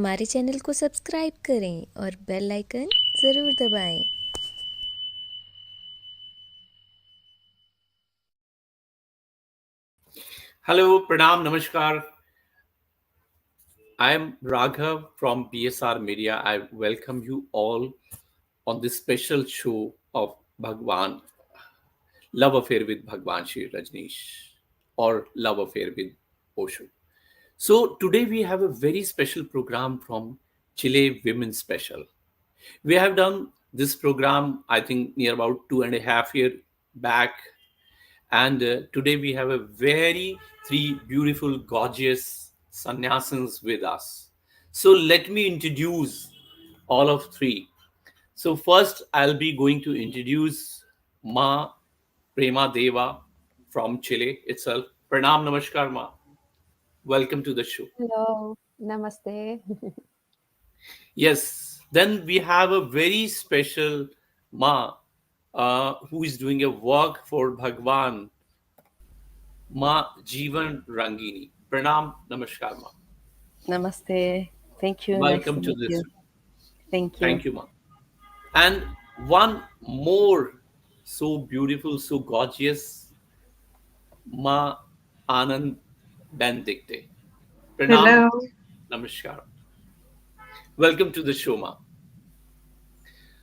हमारे चैनल को सब्सक्राइब करें और बेल आइकन ज़रूर दबाएं। Hello, Pranam, Namaskar. I am Raghav from BSR Media. I welcome you all on this special show of Bhagwan, Love Affair with Bhagwan Shree Rajneesh, or Love Affair with Osho. So today we have a very special program from Chile Women Special. We have done this program, I think, near about 2.5 years back, and today we have a very three beautiful, gorgeous sannyasins with us. So let me introduce all of three. So first, I'll be going to introduce Ma Prema Deva from Chile itself. Pranam Namaskar, Ma. Welcome to the show. Hello, namaste. Yes, then we have a very special Ma who is doing a work for Bhagwan, Ma Jeevan Rangini. Pranam Namaskar, Ma. Namaste. Thank you. Nice Welcome to to meet this. you. Thank you. Thank you, Ma. And one more so beautiful, so gorgeous, Ma Anand Bendikte. Pranam Hello. Namaskar. Welcome to the show, Ma.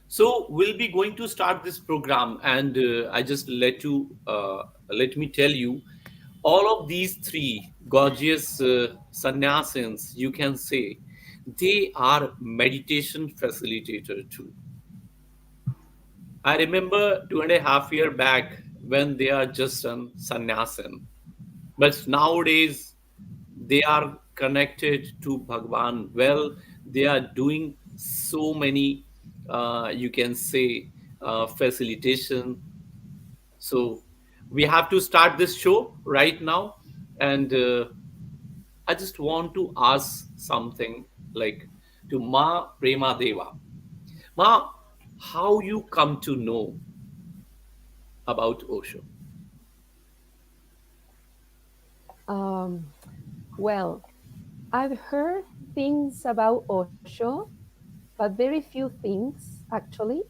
So we'll be going to start this program, and I just let me tell you, all of these three gorgeous sannyasins, you can say, they are meditation facilitator too. I remember 2.5 years back when they are just an sannyasin, but nowadays they are connected to Bhagwan well. They are doing so many, you can say, facilitation. So we have to start this show right now, and I just want to ask something like to Ma Prema Deva. Ma, how you come to know about Osho? Um, well, I've heard things about Osho, but very few things actually.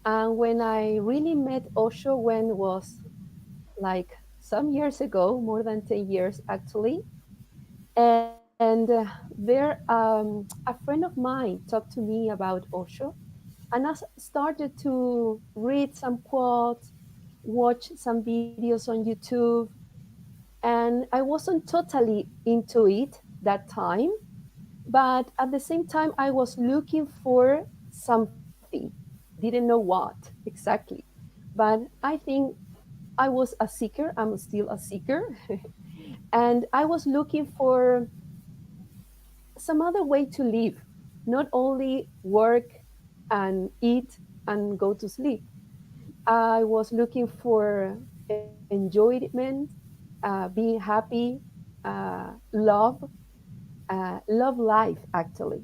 And when I really met Osho, when was like some years ago, more than 10 years actually, and a friend of mine talked to me about Osho, and I started to read some quotes, watch some videos on YouTube, and I wasn't totally into it that time, but at the same time I was looking for something, didn't know what exactly, but I think I was a seeker, I'm still a seeker. And I was looking for some other way to live, not only work and eat and go to sleep. I was looking for enjoyment, being happy, love, love life actually.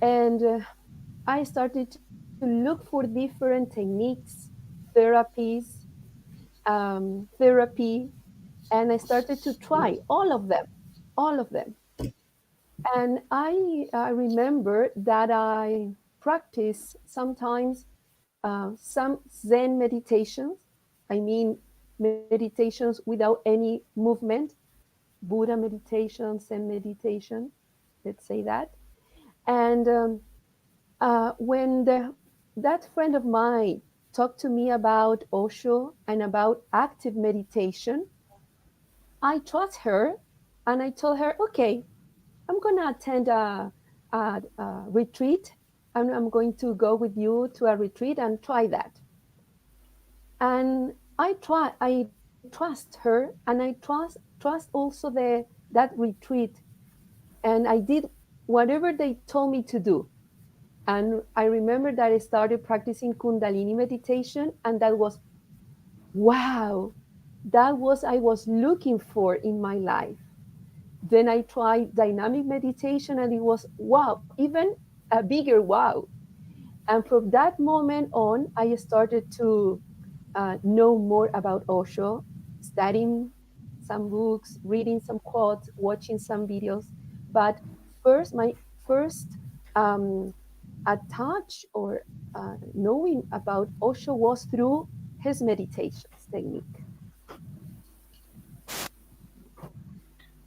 And I started to look for different techniques, therapies, therapy, and I started to try all of them. And I remember that I practice sometimes some Zen meditations. I mean, meditations without any movement, Buddha meditation, Zen meditation, let's say that. And when that friend of mine talked to me about Osho and about active meditation, I trust her and I told her, okay, I'm going to attend a retreat. And I'm going to go with you to a retreat and try that. And I trust her, and I trust also that retreat. And I did whatever they told me to do. And I remember that I started practicing Kundalini meditation, and that was wow, that was I was looking for in my life. Then I tried dynamic meditation, and it was wow, even a bigger wow. And from that moment on, I started to know more about Osho, studying some books, reading some quotes, watching some videos. But first, my first touch or knowing about Osho was through his meditations technique.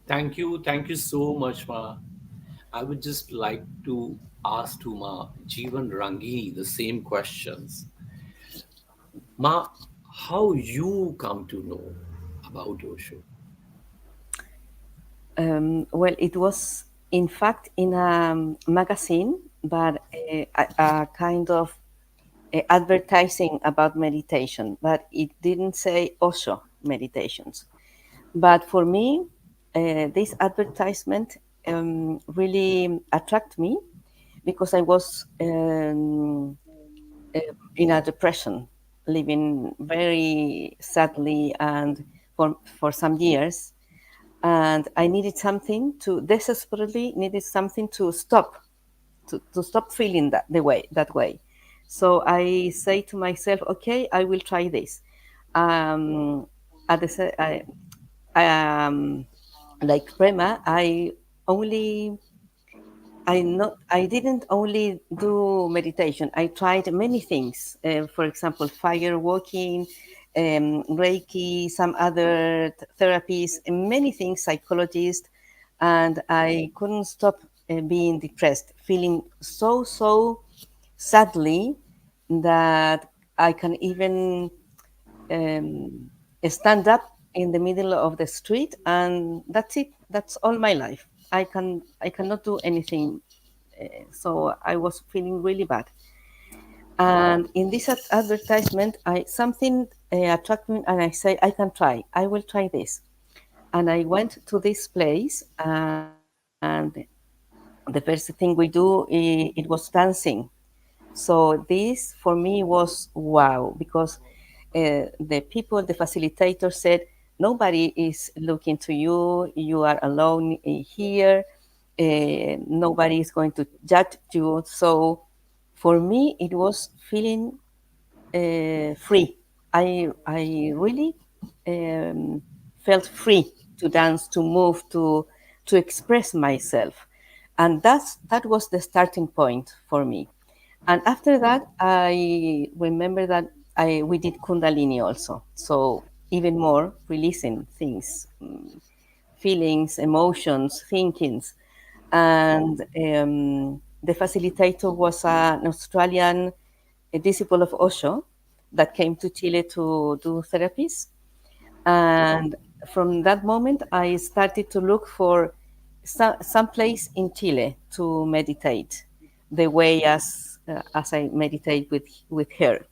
Thank you so much, Ma. I would just like to ask to Ma Jeevan Rangini the same questions. Ma, how you come to know about Osho? Well, it was in fact in a magazine, but a kind of advertising about meditation, but it didn't say Osho meditations. But for me, this advertisement really attracted me because I was in a depression, living very sadly and for some years. And I needed something to desperately needed something to stop to stop feeling that way. So I say to myself, okay, I will try this. Um, at the like Prema, only I didn't only do meditation. I tried many things. For example, fire walking, Reiki, some other therapies, and many things, psychologist, and I couldn't stop being depressed, feeling so sadly that I can even um, stand up in the middle of the street, and that's it. That's all my life. I cannot do anything. So I was feeling really bad. And in this advertisement, I something attracted me, and I say I can try. I will try this. And I went to this place, and the first thing we do, it was dancing. So this for me was wow, because the people, the facilitator said, nobody is looking to you. You are alone here. Nobody is going to judge you. So for me, it was feeling free. I really felt free to dance, to move, to express myself, and that was the starting point for me. And after that, I remember that we did Kundalini also, so even more releasing things, feelings, emotions, thinkings, and the facilitator was an Australian a disciple of Osho that came to Chile to do therapies. And from that moment, I started to look for some place in Chile to meditate the way as I meditate with her.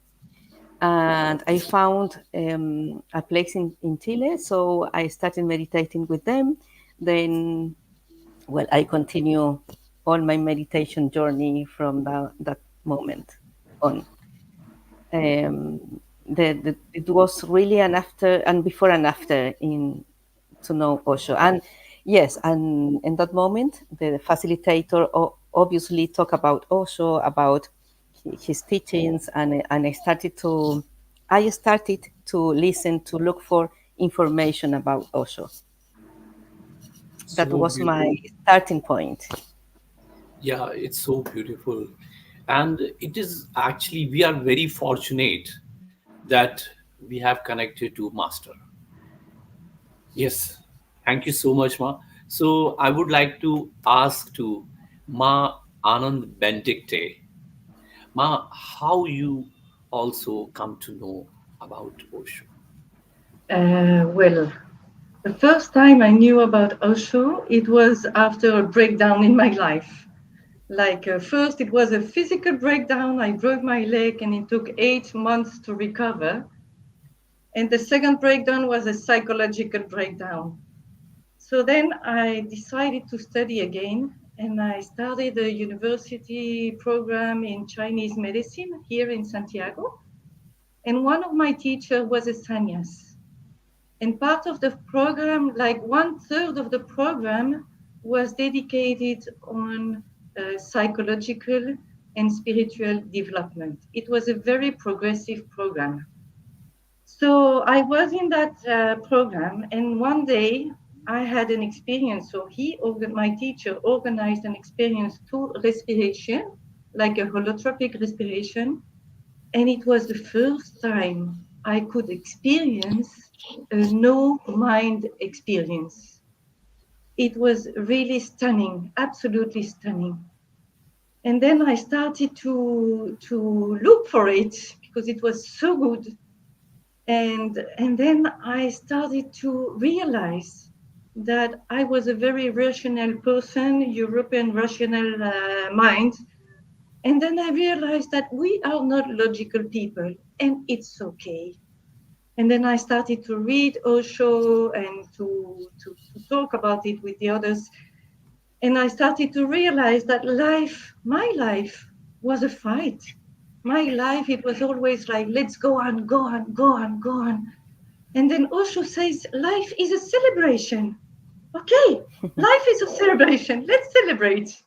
And I found a place in Chile, so I started meditating with them. Then, well, I continue all my meditation journey from that moment on. It was really an after and before and after in to know Osho. And yes, and in that moment, the facilitator obviously talked about Osho, about his teachings, and I started to listen to look for information about Osho. That So was my beautiful. starting point. Yeah, it's so beautiful. And it is actually, we are very fortunate that we have connected to Master. Yes. Thank you so much, Ma. So I would like to ask to Ma Anand Benedicte. Ma, how you also come to know about Osho? Well, the first time I knew about Osho, it was after a breakdown in my life. Like, first, it was a physical breakdown. I broke my leg and it took 8 months to recover. And the second breakdown was a psychological breakdown. So then I decided to study again, and I started a university program in Chinese medicine here in Santiago. And one of my teachers was a sannyas. And part of the program, like 1/3 of the program, was dedicated on psychological and spiritual development. It was a very progressive program. So I was in that program, and one day I had an experience. So my teacher organized an experience through respiration, like a holotropic respiration. And it was the first time I could experience a no mind experience. It was really stunning, absolutely stunning. And then I started to look for it because it was so good. And then I started to realize that I was a very rational person, European rational mind. And then I realized that we are not logical people, and it's okay. And then I started to read Osho and to talk about it with the others. And I started to realize that my life, was a fight. My life, it was always like, let's go on, go on, go on, go on. And then Osho says, life is a celebration. Okay, life is a celebration. Let's celebrate.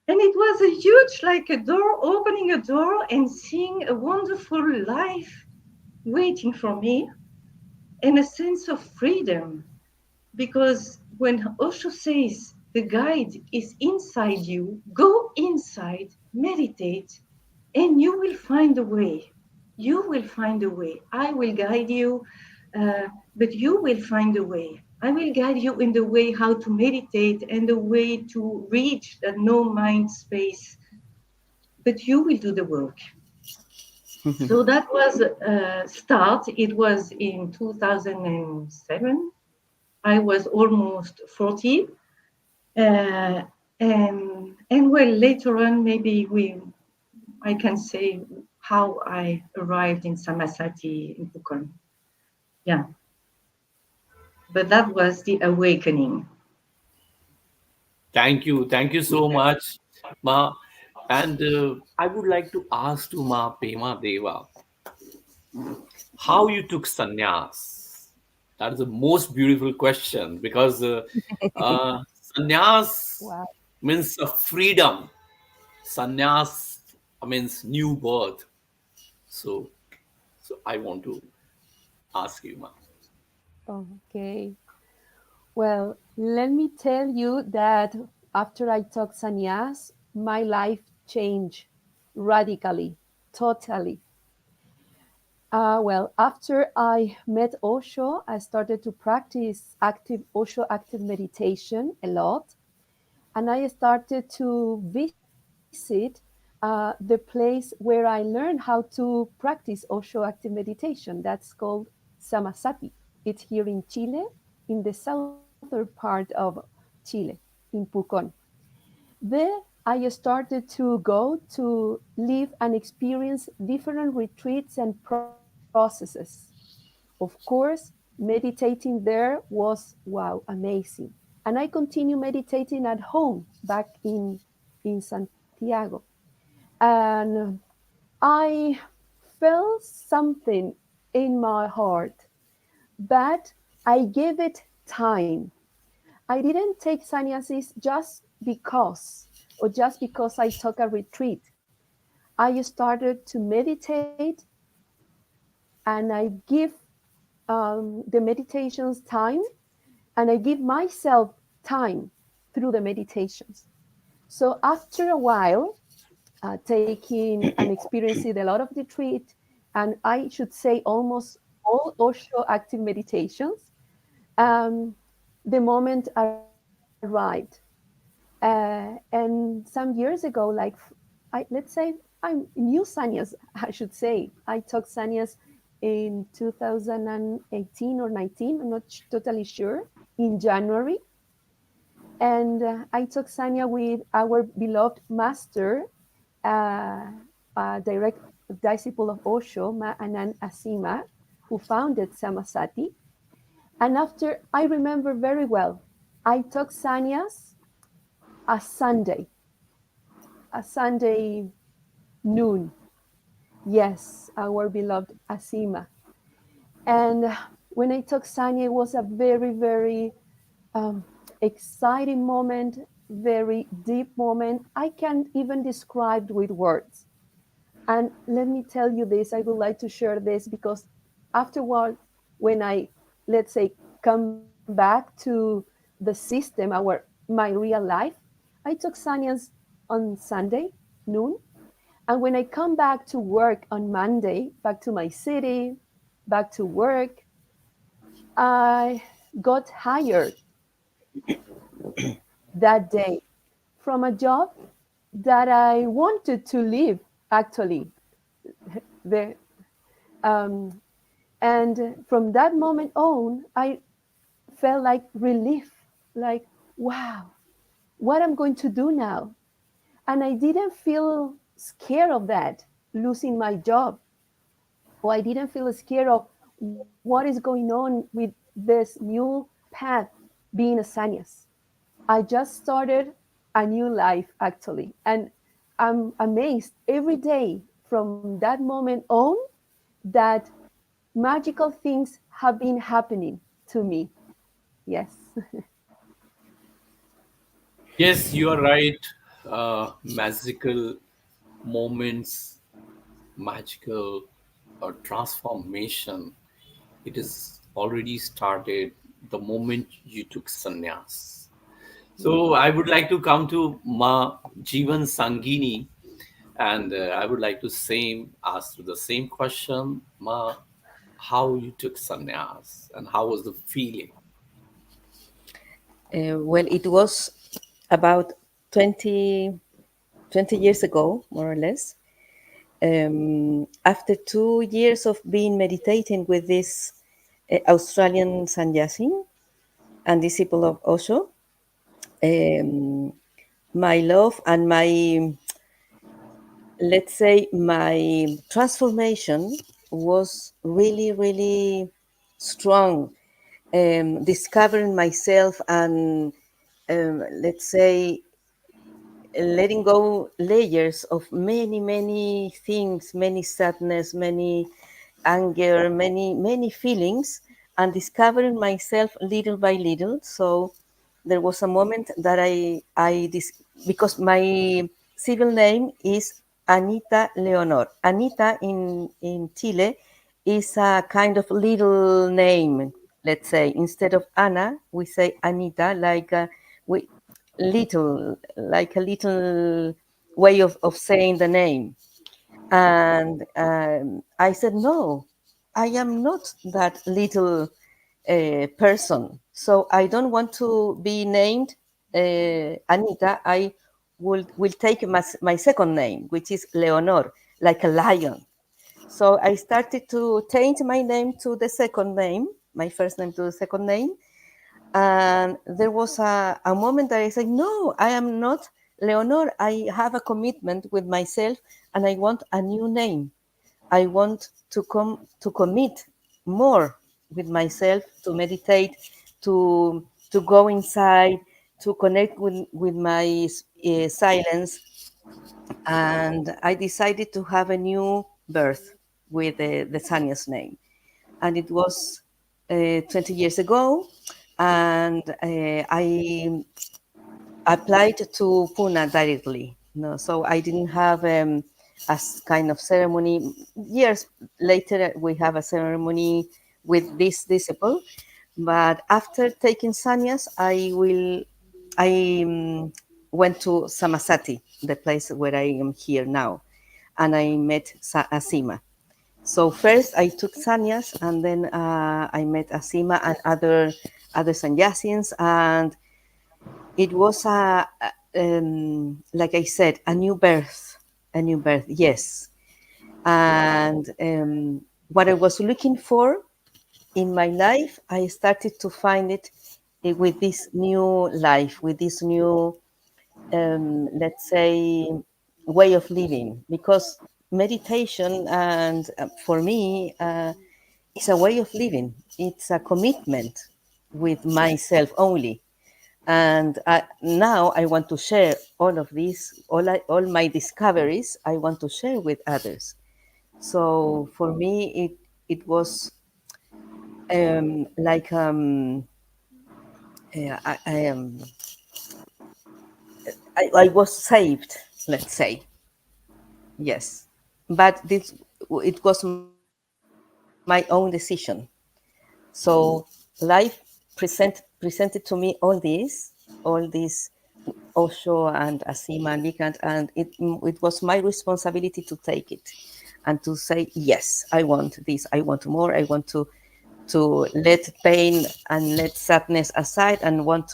And it was a huge, like a door, opening a door and seeing a wonderful life waiting for me and a sense of freedom. Because when Osho says the guide is inside you, go inside, meditate, and you will find a way. You will find a way. I will guide you, but you will find a way. I will guide you in the way how to meditate and the way to reach that no mind space, but you will do the work. So that was a start. It was in 2007. I was almost 40. Uh, and well, later on, maybe I can say how I arrived in Samasati in Pukon. Yeah, but that was the awakening. Thank you so much, Ma. And I would like to ask to Ma Pema Deva, how you took sannyas. That is the most beautiful question because sannyas Wow. means a freedom. Sannyas means new birth. So, so I want to ask you, Ma. Okay. Well, let me tell you that after I took sannyas, my life changed radically, totally. Well, after I met Osho, I started to practice active Osho active meditation a lot, and I started to visit the place where I learned how to practice Osho active meditation. That's called Samasati. It's here in Chile, in the southern part of Chile, in Pucón. There, I started to go to live and experience different retreats and processes. Of course, meditating there was wow, amazing. And I continue meditating at home back in Santiago. And I felt something in my heart, but I gave it time. I didn't take sannyasis just because, or just because I took a retreat. I started to meditate and I give the meditations time and I give myself time through the meditations. So after a while, taking and experiencing a lot of retreat, and I should say almost all Osho active meditations, um, the moment arrived. And some years ago, let's say I'm new sannyas, I should say. I took sannyas in 2018 or 19, I'm not totally sure, in January. And I took sanya with our beloved master, uh, a direct disciple of Osho, Ma Anand Asima, who founded Samasati. And after, I remember very well, I took sannyas a Sunday noon. Yes, our beloved Asima. And when I took sanya, it was a very, very um, exciting moment, very deep moment. I can't even describe with words. And let me tell you this, I would like to share this because afterward, when I, let's say, come back back to the system, my real life, I took sannyas on Sunday noon, and when I come back to work on Monday, back to my city, back to work, I got hired that day from a job that I wanted to leave, actually. The, um, and from that moment on, I felt like relief, like, wow, what I'm going to do now. And I didn't feel scared of that, losing my job, or I didn't feel scared of what is going on with this new path being a sannyas. I just started a new life actually. And I'm amazed every day from that moment on that magical things have been happening to me. Yes. Yes, you are right. Magical moments, magical transformation. It is already started the moment you took sannyas. So I would like to come to Ma Jivan Sangini, and I would like to ask you the same question, Ma, how you took sannyas and how was the feeling? Well, it was about 20, 20 years ago, more or less. After 2 years of being meditating with this Australian sannyasin and disciple of Osho, um, my love and my, let's say, my transformation was really, really strong. Discovering myself and, let's say, letting go layers of many, many things, many sadness, many anger, many feelings, and discovering myself little by little. So there was a moment that because my civil name is Anita Leonor. Anita in Chile is a kind of little name, let's say. Instead of Anna, we say Anita, we little, like a little way of saying the name. And I said, no, I am not that little person. So I don't want to be named Anita. I will take my second name, which is Leonor, like a lion. So I started to change my name to the second name, my first name to the second name. And there was a moment that I said, no, I am not Leonor. I have a commitment with myself and I want a new name. I want to commit more with myself, to meditate, to go inside, to connect with my silence. And I decided to have a new birth with the sannyas name. And it was 20 years ago. And I applied to Pune directly. No, so I didn't have kind of ceremony. Years later, we have a ceremony with this disciple. But after taking sannyas, I went to Samasati, the place where I am here now, and I met Asima. So first I took sannyas, and then I met Asima and other sannyasins, and it was like I said, a new birth, a new birth. Yes, and what I was looking for in my life, I started to find it with this new life, with this new, let's say, way of living. Because meditation, and for me, is a way of living. It's a commitment with myself only. And now I want to share all of this, all my discoveries. I want to share with others. So for me, it was like I am I was saved, let's say. Yes, but this it was my own decision. So life present me presented to me all these Osho and Asima and Vikant, and it was my responsibility to take it and to say, yes, I want this, I want more, I want to let pain and let sadness aside and want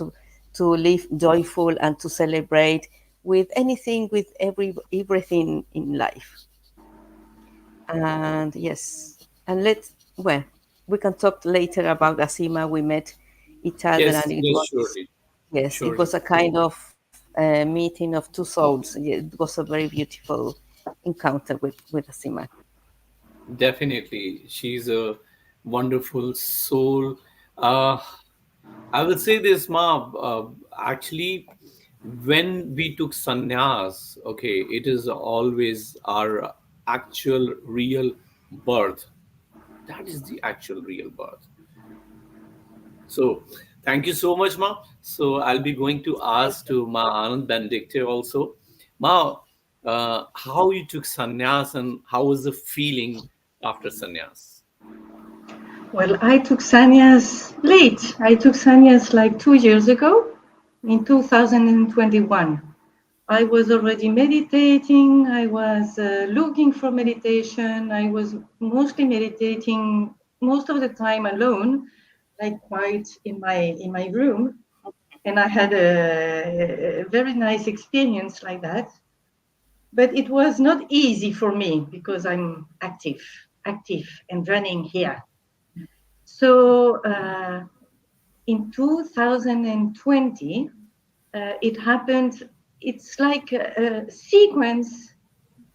to live joyful and to celebrate with anything, with everything in life. And yes, and well, we can talk later about Asima. We met each other, Yes, and it yes, was, surely, yes, it surely. was a kind of meeting of two souls. Yeah, it was a very beautiful encounter with Asima. Definitely. She's a wonderful soul. Uh, I will say this, Ma. Actually, when we took sannyas, okay, it is always our actual real birth. That is the actual real birth. So, thank you so much, Ma. So, I'll be going to Thank ask you. to Ma Anand Benedicte also. Ma, how you took sannyas and how was the feeling after sannyas? Well, I took sannyas late. I took sannyas like 2 years ago in 2021. I was already meditating. I was looking for meditation. I was mostly meditating most of the time alone, like quiet in my room. And I had a very nice experience like that. But it was not easy for me because I'm active and running here. So in 2020, it happened. It's like a sequence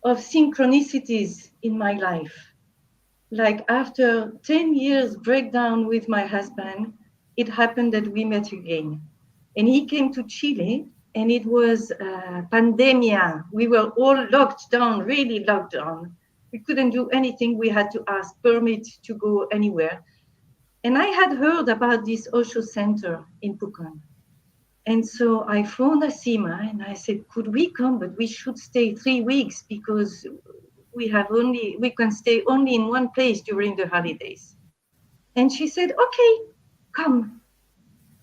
of synchronicities in my life. Like after 10 years breakdown with my husband, it happened that we met again. And he came to Chile, and it was pandemia. We were all locked down, really locked down. We couldn't do anything. We had to ask permit to go anywhere. And I had heard about this Osho Center in Pucón. And so I phoned Asima and I said, could we come? But we should stay 3 weeks because we can stay only in one place during the holidays. And she said, okay, come.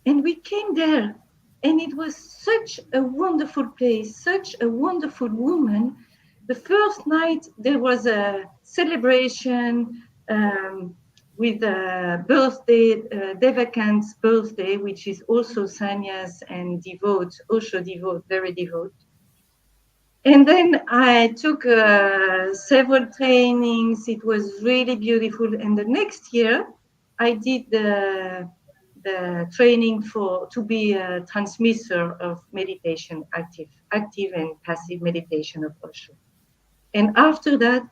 And we came there. And it was such a wonderful place, such a wonderful woman. The first night there was a celebration with a birthday, Devakant's birthday, which is also sannyas and devote, Osho devote, very devote. And then I took several trainings. It was really beautiful. And the next year, I did the training to be a transmitter of meditation, active and passive meditation of Osho. And after that,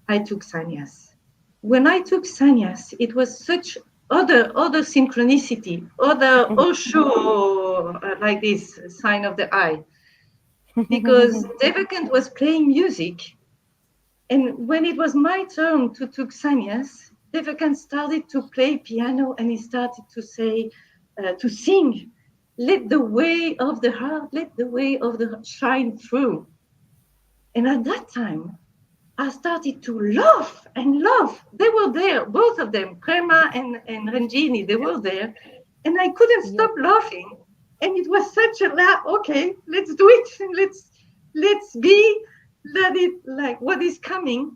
I took sannyas. When I took sannyas, it was such other synchronicity, other Osho, like this sign of the eye, because Devakant was playing music. And when it was my turn to take sannyas, Devakant started to play piano and he started to say, to sing, let the way of the heart, let the way of the heart shine through. And at that time, I started to laugh and laugh. They were there, both of them, Prema and Ranjini, they were there. And I couldn't Yeah. stop laughing. And it was such a laugh. Okay, let's do it. Let's be, let it like what is coming.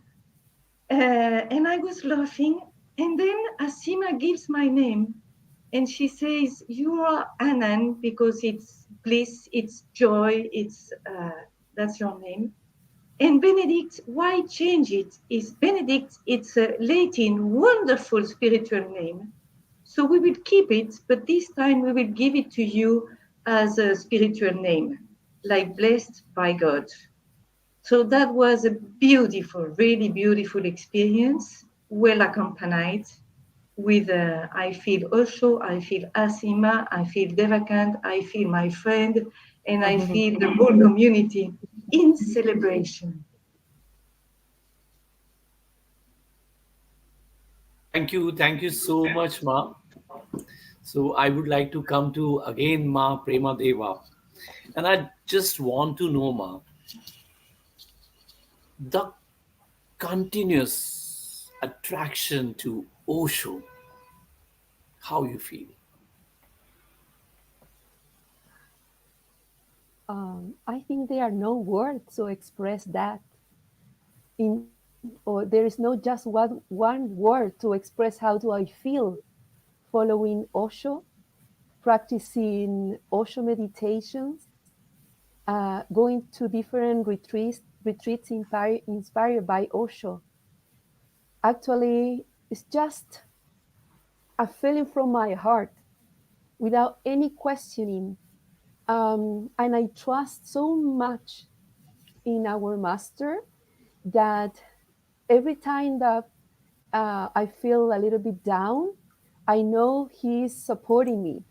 And I was laughing. And then Asima gives my name. And she says, you are Anand because it's bliss, it's joy, that's your name. And Benedict, why change it? Is Benedict, it's a Latin, wonderful spiritual name. So we will keep it, but this time we will give it to you as a spiritual name, like blessed by God. So that was a beautiful, really beautiful experience, well accompanied with I feel Osho, I feel Asima, I feel Devakant, I feel my friend, and I feel the whole community in celebration. Thank you so much, Ma. So I would like to come to again Ma Prema Deva. And I just want to know, Ma, the continuous attraction to Osho, how you feel. I think there are no words to express that. Or there is no just one word to express how do I feel following Osho, practicing Osho meditations, going to different retreats inspired by Osho. Actually, it's just a feeling from my heart without any questioning. And I trust so much in our master that every time that I feel a little bit down, I know he's supporting me.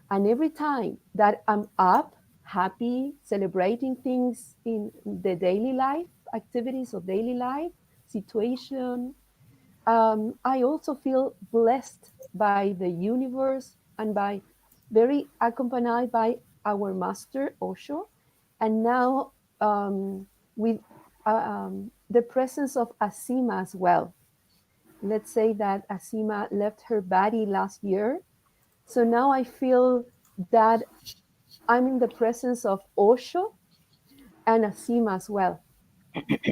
And every time that I'm up, happy, celebrating things in the daily life, activities of daily life, situation, I also feel blessed by the universe and by very accompanied by our master Osho, and now with the presence of Asima as well. Let's say that Asima left her body last year, so now I feel that I'm in the presence of Osho and Asima as well,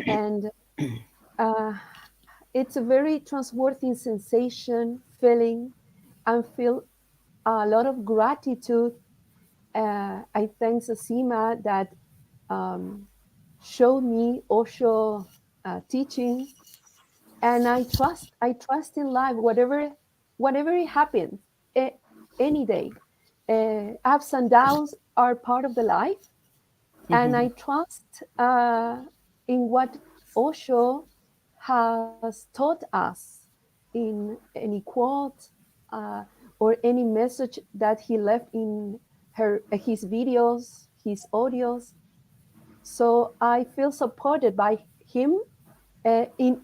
and uh, it's a very transporting sensation, feeling, and feel a lot of gratitude. I thank Asima that um, showed me Osho teachings, and I trust in life, whatever it happens, any day. Ups and downs are part of the life, and I trust in what Osho has taught us in any quote uh, or any message that he left in his videos, his audios. So I feel supported by him in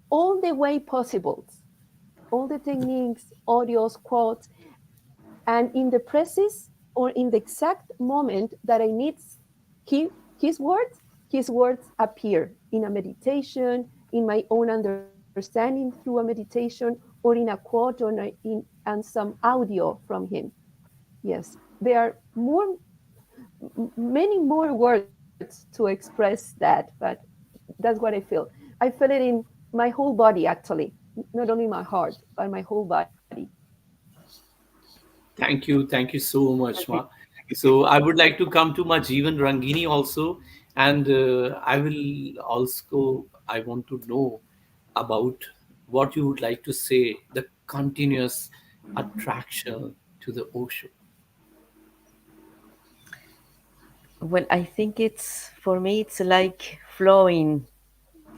all the way possible, all the techniques, audios, quotes, and in the presence or in the exact moment that I need he, his words appear in a meditation, in my own understanding through a meditation, or in a quote or and some audio from him. Yes, there are many more words to express that, but that's what I feel. I feel it in my whole body, actually, not only my heart, but my whole body. Thank you so much, Ma. So I would like to come to my Jeevan Rangini also, and I want to know about what you would like to say, the continuous attraction to the ocean. Well, I think it's for me, it's like flowing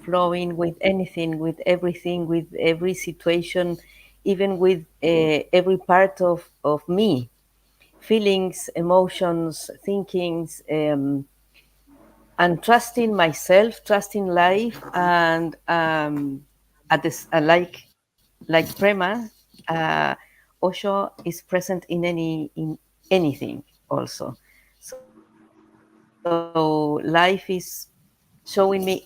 with anything, with everything, with every situation, even with every part of me, feelings, emotions, thinkings, and trusting myself, trusting life, and at this, like Prema, uh, Osho is present in anything also. So life is showing me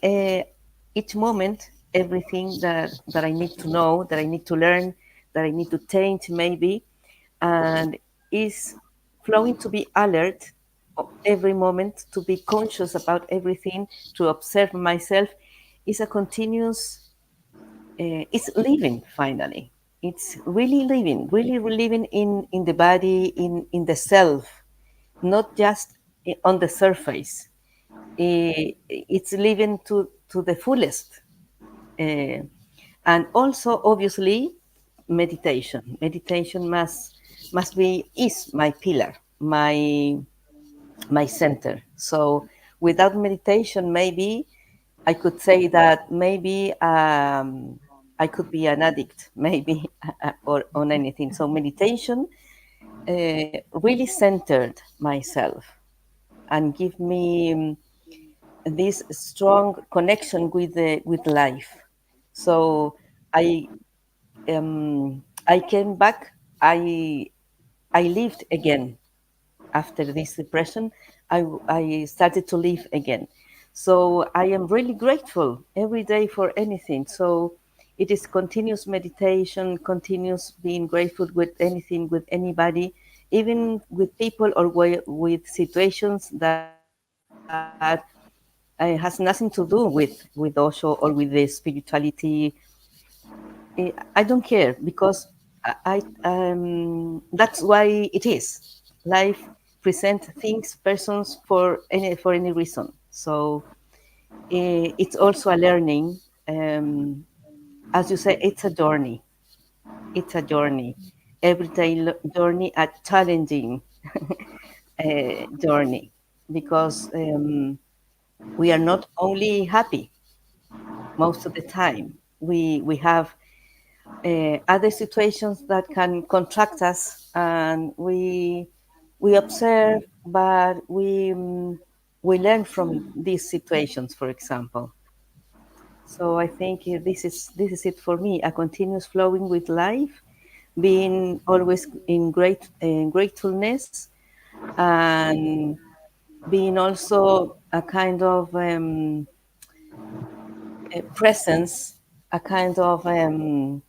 each moment everything that I need to know, that I need to learn, that I need to change maybe, and is flowing to be alert every moment, to be conscious about everything, to observe myself, is a continuous, it's living finally. It's really living in the body, in the self, not just on the surface. It's living to the fullest. Uh, and also, obviously, meditation must be, is my pillar, my center. So without meditation, maybe I could say that maybe I could be an addict, maybe, or on anything. So meditation really centered myself and give me this strong connection with life. So I I came back. I lived again after this depression. I started to live again. So I am really grateful every day for anything. So it is continuous meditation, continuous being grateful with anything, with anybody, even with people or with situations that it has nothing to do with Osho or with the spirituality. I don't care because that's why it is. Life presents things, persons for any reason. So it's also a learning. As you say, it's a journey. It's a journey. Everyday journey, a challenging journey, because we are not only happy most of the time. We have other situations that can contract us, and we observe, but we learn from these situations, for example. So I think this is it for me: a continuous flowing with life, being always in gratefulness, and being also a kind of a presence, a kind of uh,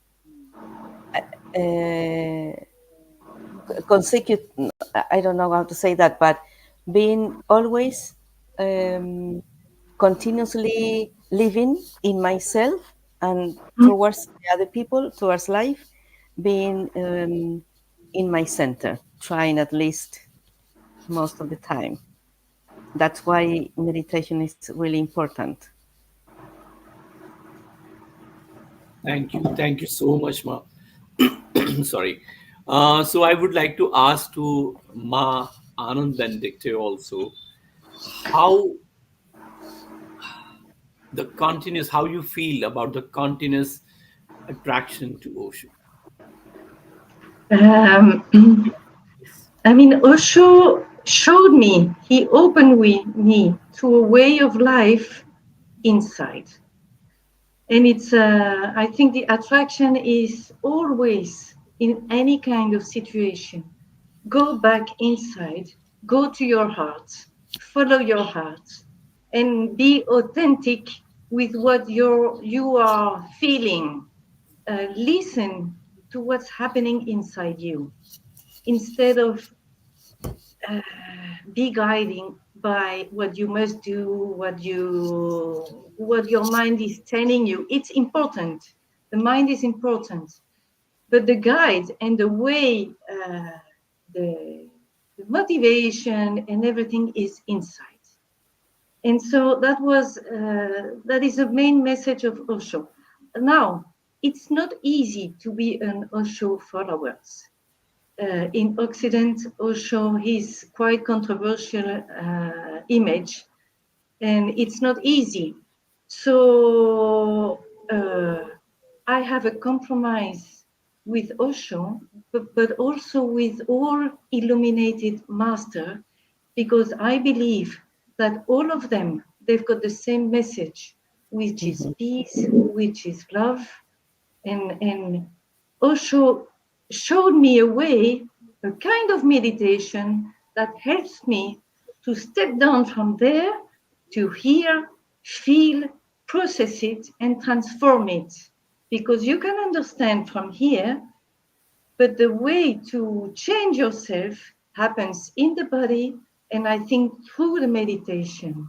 consecutive. I don't know how to say that, but being always um, continuously living in myself and towards the other people, towards life, being in my center, trying at least most of the time. That's why meditation is really important. Thank you so much, Ma. Sorry. So I would like to ask to Ma Anand Benedicte also how how you feel about the continuous attraction to Osho. Um, I mean, Osho showed me, he opened me to a way of life inside. And I think the attraction is always in any kind of situation. Go back inside, go to your heart, follow your heart, and be authentic with what you are feeling. Listen to what's happening inside you instead of uh, be guiding by what you must do, what your mind is telling you. It's important. The mind is important, but the guide and the way, the, the motivation and everything is inside. And so that is the main message of Osho. Now, it's not easy to be an Osho follower. In Occident, Osho his quite controversial image, and it's not easy. So I have a compromise with Osho, but also with all illuminated master, because I believe that all of them, they've got the same message, which is Mhm. peace, which is love, and Osho showed me a way, a kind of meditation that helps me to step down from there to hear, feel, process it, and transform it. Because you can understand from here, but the way to change yourself happens in the body, and I think through the meditation.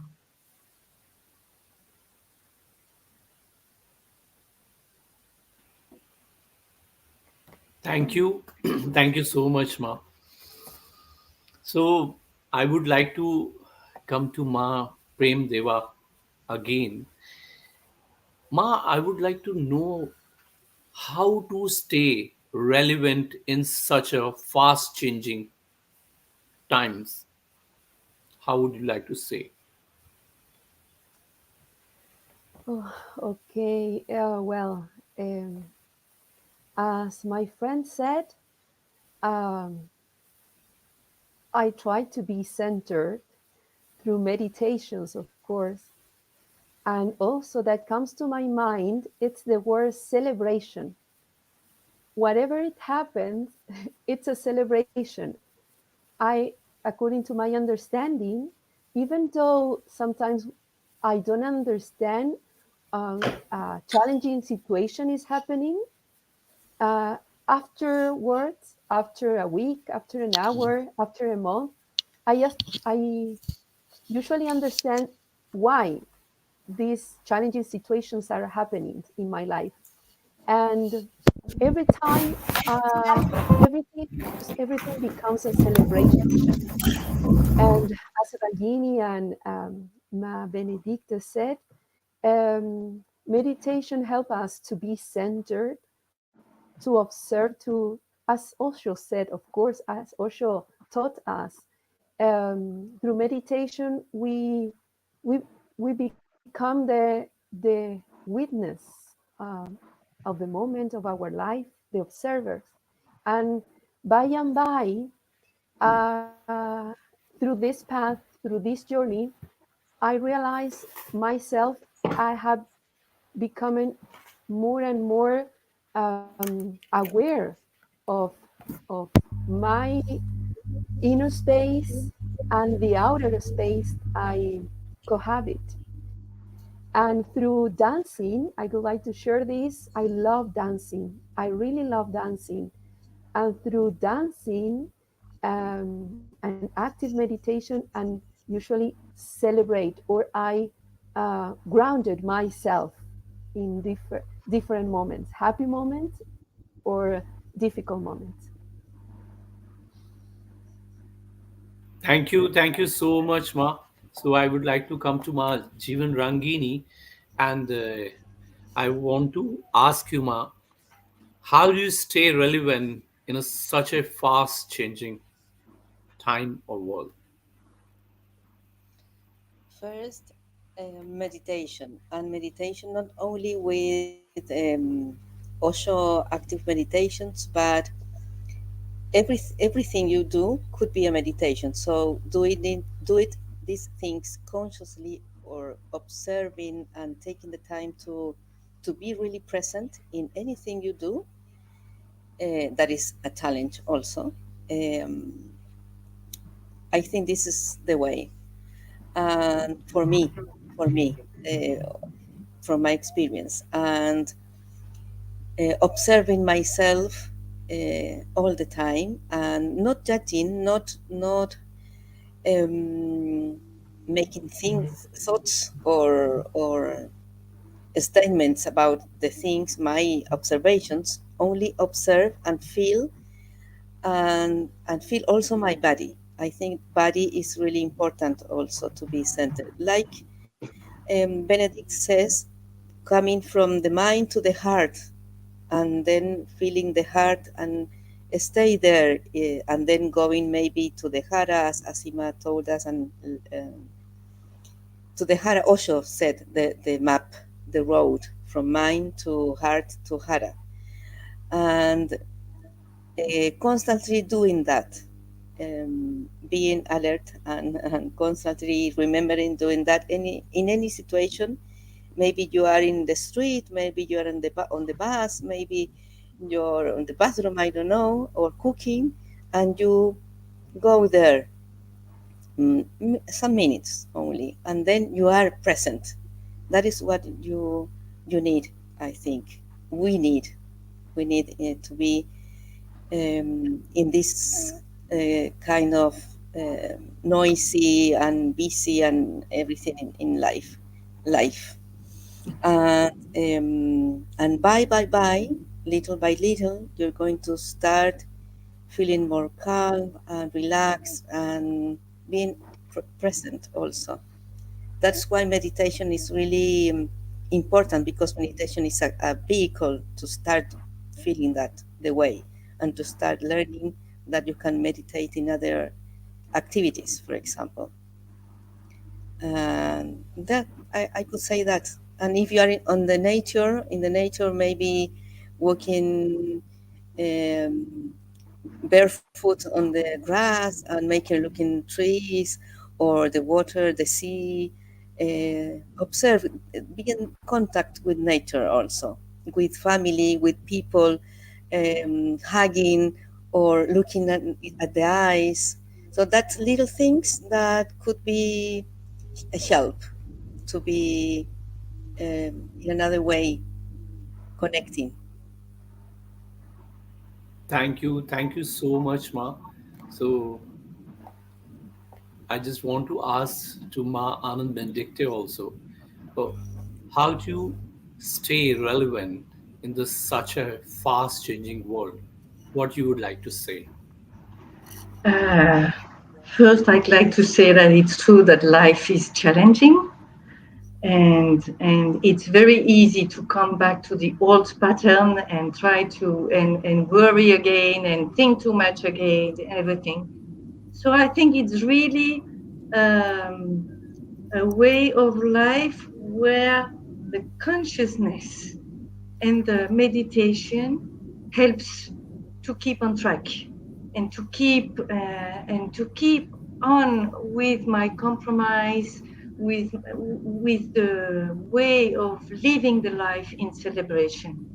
Thank you. Thank you so much, Ma. So I would like to come to Ma Prem Deva again. Ma, I would like to know how to stay relevant in such a fast changing times. How would you like to say? Oh, okay. Well, um, as my friend said, um, I try to be centered through meditations, of course. And also, that comes to my mind, it's the word celebration. Whatever it happens, it's a celebration. I, according to my understanding, even though sometimes I don't understand, a challenging situation is happening, uh, afterwards, after a week, after an hour, after a month, I just I usually understand why these challenging situations are happening in my life. And every time, everything becomes a celebration. And as Ragini and Ma Benedicta said, meditation help us to be centered, to observe, to, as Osho said, of course, as Osho taught us, through meditation, we we become the witness of the moment of our life, the observers, and by and by, through this path, through this journey, I realize myself. I have becoming more and more aware of of my inner space and the outer space I cohabit. And through dancing, I would like to share this. I love dancing. I really love dancing. And through dancing and active meditation, and usually celebrate, or I grounded myself in different moments, happy moments or difficult moments. Thank you so much, Ma. So I would like to come to Ma Jivan Rangini, and I want to ask you, Ma, how do you stay relevant in such a fast changing time or world? First, meditation, and meditation not only with Osho active meditations, but everything you do could be a meditation. So do it these things consciously, or observing and taking the time to be really present in anything you do. That is a challenge also. Um, I think this is the way. And for me, uh, from my experience, and observing myself all the time, and not judging, not um, making things, thoughts, or statements about the things, my observations. Only observe and feel, and feel also my body. I think body is really important also to be centered. Like Benedict says, coming from the mind to the heart, and then feeling the heart, and stay there, and then going maybe to the hara, as Asima told us, and to the hara. Osho said the map, the road from mind to heart to hara, and constantly doing that, being alert, and constantly remembering doing that in any situation. Maybe you are in the street, maybe you are on the bus, maybe you're on the bathroom, I don't know, or cooking, and you go there, some minutes only, and then you are present. That is what you need. I think we need to be in this kind of noisy and busy and everything in life. And by little by little, you're going to start feeling more calm and relaxed, and being present also. That's why meditation is really important, because meditation is a vehicle to start feeling that the way, and to start learning that you can meditate in other activities, for example. And that I could say that. And if you are on the nature, in the nature, maybe walking um, barefoot on the grass, and making looking trees, or the water, the sea. Observe, be in contact with nature also, with family, with people, hugging, or looking at the eyes. So that's little things that could be a help to be in another way connecting. Thank you so much, Ma. So I just want to ask to Ma Anand Benedicte also, uh, how to stay relevant in this such a fast changing world. What you would like to say? Uh, First, I'd like to say that it's true that life is challenging, and it's very easy to come back to the old pattern and try to and worry again and think too much again, everything. So I think it's really um, a way of life where the consciousness and the meditation helps to keep on track and to keep on with my compromise with the way of living the life in celebration.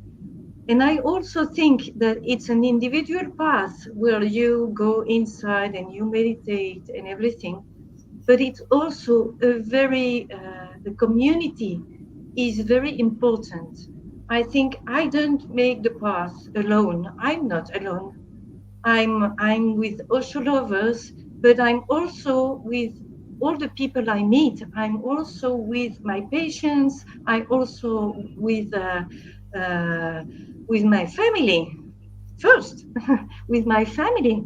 And I also think that it's an individual path where you go inside and you meditate and everything, but it's also a very the community is very important. I think I don't make the path alone. I'm not alone. I'm with Osho lovers, but I'm also with all the people I meet. I'm also with my patients. I also uh, with my family first, with my family.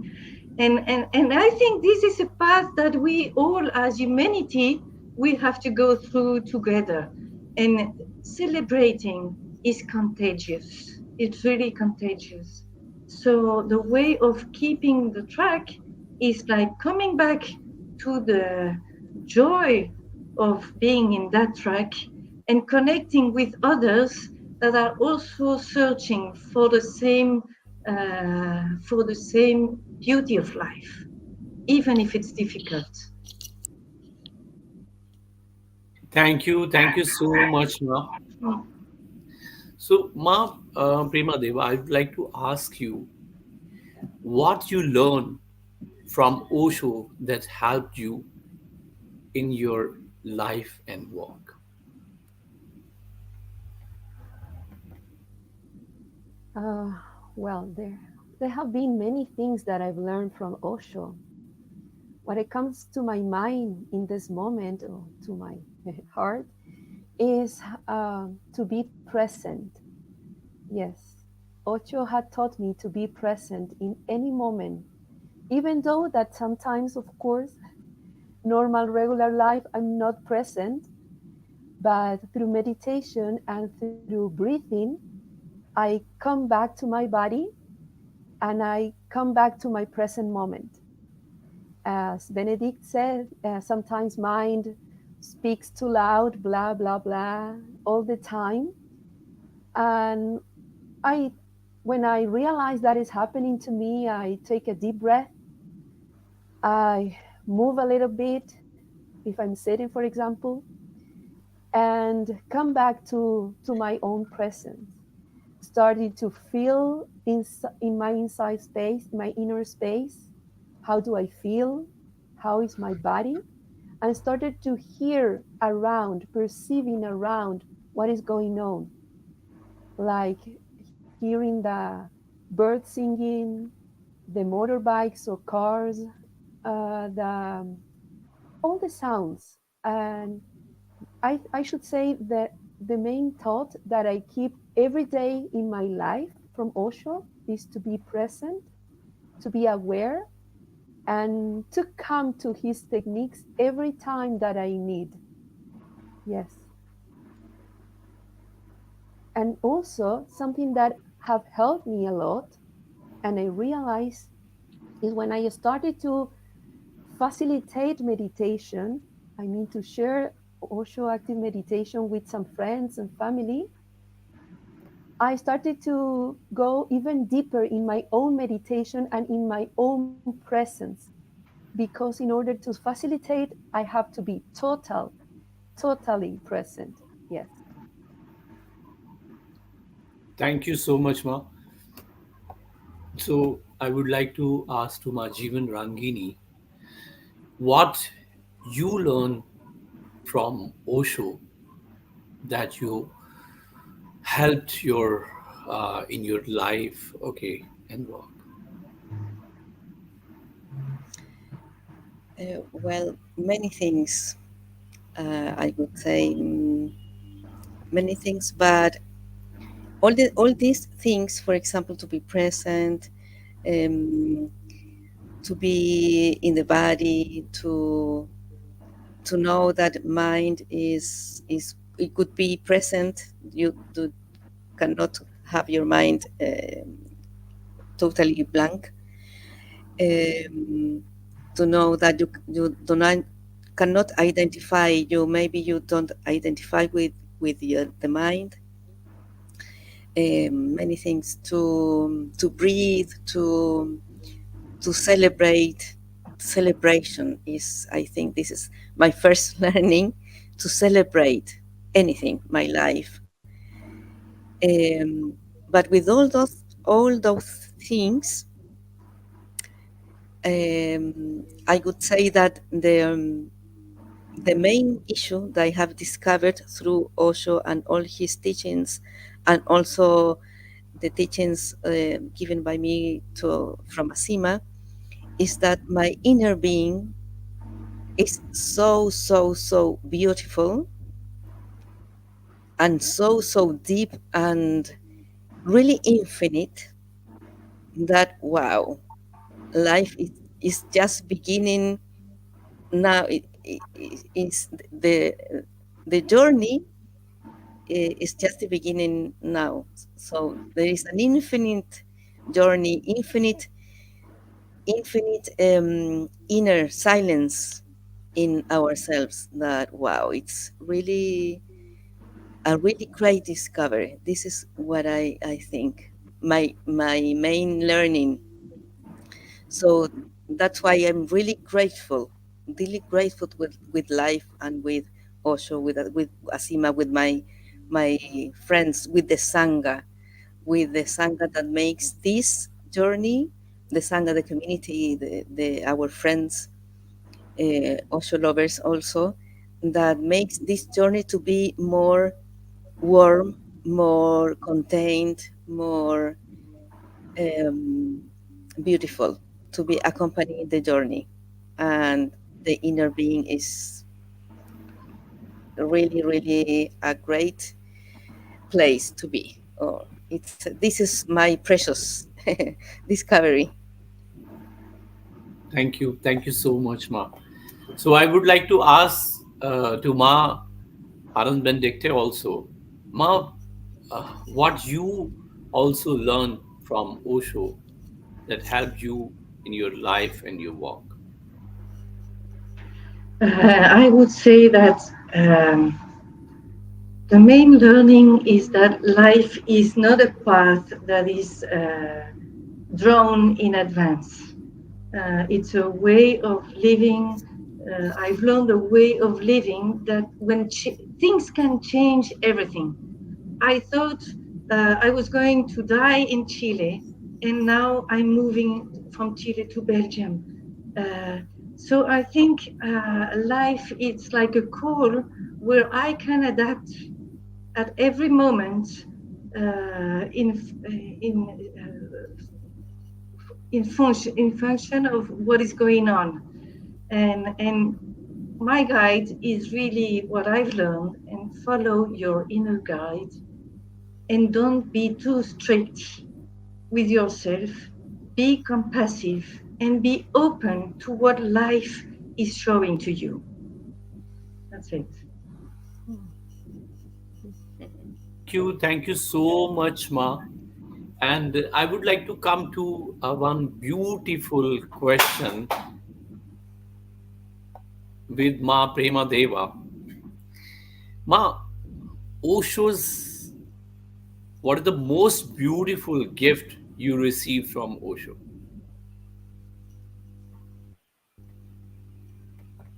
And I think this is a path that we all as humanity, we have to go through together. And celebrating is contagious. It's really contagious. So the way of keeping the track is like coming back to the joy of being in that track and connecting with others that are also searching for the same beauty of life, even if it's difficult. Thank you so much, Ma. Mm. So, Ma Prema Deva, I'd like to ask you what you learned from Osho that helped you in your life and work. Uh, well, there have been many things that I've learned from Osho. What it comes to my mind in this moment, or to my heart, is to be present. Yes, Osho had taught me to be present in any moment, even though that sometimes, of course, normal, regular life, I'm not present, but through meditation and through breathing, I come back to my body and I come back to my present moment. As Benedict said, sometimes mind speaks too loud, blah, blah, blah, all the time. And I, when I realize that is happening to me, I take a deep breath. I move a little bit, if I'm sitting, for example, and come back to my own presence. Starting to feel in my inside space, my inner space. How do I feel? How is my body? And started to hear around, perceiving around what is going on, like hearing the birds singing, the motorbikes or cars, all the sounds. And I should say that the main thought that I keep every day in my life from Osho is to be present, to be aware, and to come to his techniques every time that I need. Yes. And also something that have helped me a lot, and I realized, is when I started to facilitate meditation, I mean to share Osho active meditation with some friends and family, I started to go even deeper in my own meditation and in my own presence. Because in order to facilitate, I have to be totally present. Yes. Thank you so much, Ma. So, I would like to ask to Ma Jeevan Rangini what you learn from Osho that you helped your in your life, okay, and work. Well, many things. I would say many things, but all these things, for example, to be present, um, to be in the body, to know that mind is it could be present. Cannot have your mind totally blank. Um, to know that you do not cannot identify you, maybe you don't identify with the mind. Many things to breathe, to celebrate. Celebration is, I think, this is my first learning, to celebrate anything, my life. But with all those things, I would say that the main issue that I have discovered through Osho and all his teachings, and also the teachings given by me from Asima, is that my inner being is so beautiful and so deep and really infinite, that wow, life is just beginning now. It is the journey is just the beginning now. So there is an infinite journey, infinite inner silence in ourselves, that wow, it's really a really great discovery. This is what I think, my main learning. So that's why I'm really grateful with life and with Osho, with Asima, with my friends, with the sangha that makes this journey, the sangha, the community, the our friends, Osho lovers also, that makes this journey to be more warm, more contained, more um, beautiful, to be accompanying the journey. And the inner being is really a great place to be. Oh, this is my precious discovery. Thank you so much, Ma. So I would like to ask to Ma Anand Benedicte also, Ma, what you also learned from Osho that helped you in your life and your work. I would say that the main learning is that life is not a path that is drawn in advance. It's a way of living. I've learned a way of living that when things can change everything. I thought I was going to die in Chile, and now I'm moving from Chile to Belgium. Uh, so I think life it's like a call where I can adapt at every moment in function of what is going on, and my guide is really what I've learned, and follow your inner guide and don't be too strict with yourself. Be compassive and be open to what life is showing to you. That's it. Thank you so much, Ma. And I would like to come to one beautiful question with Ma Prema Deva. Ma, Osho's, what is the most beautiful gift you received from Osho?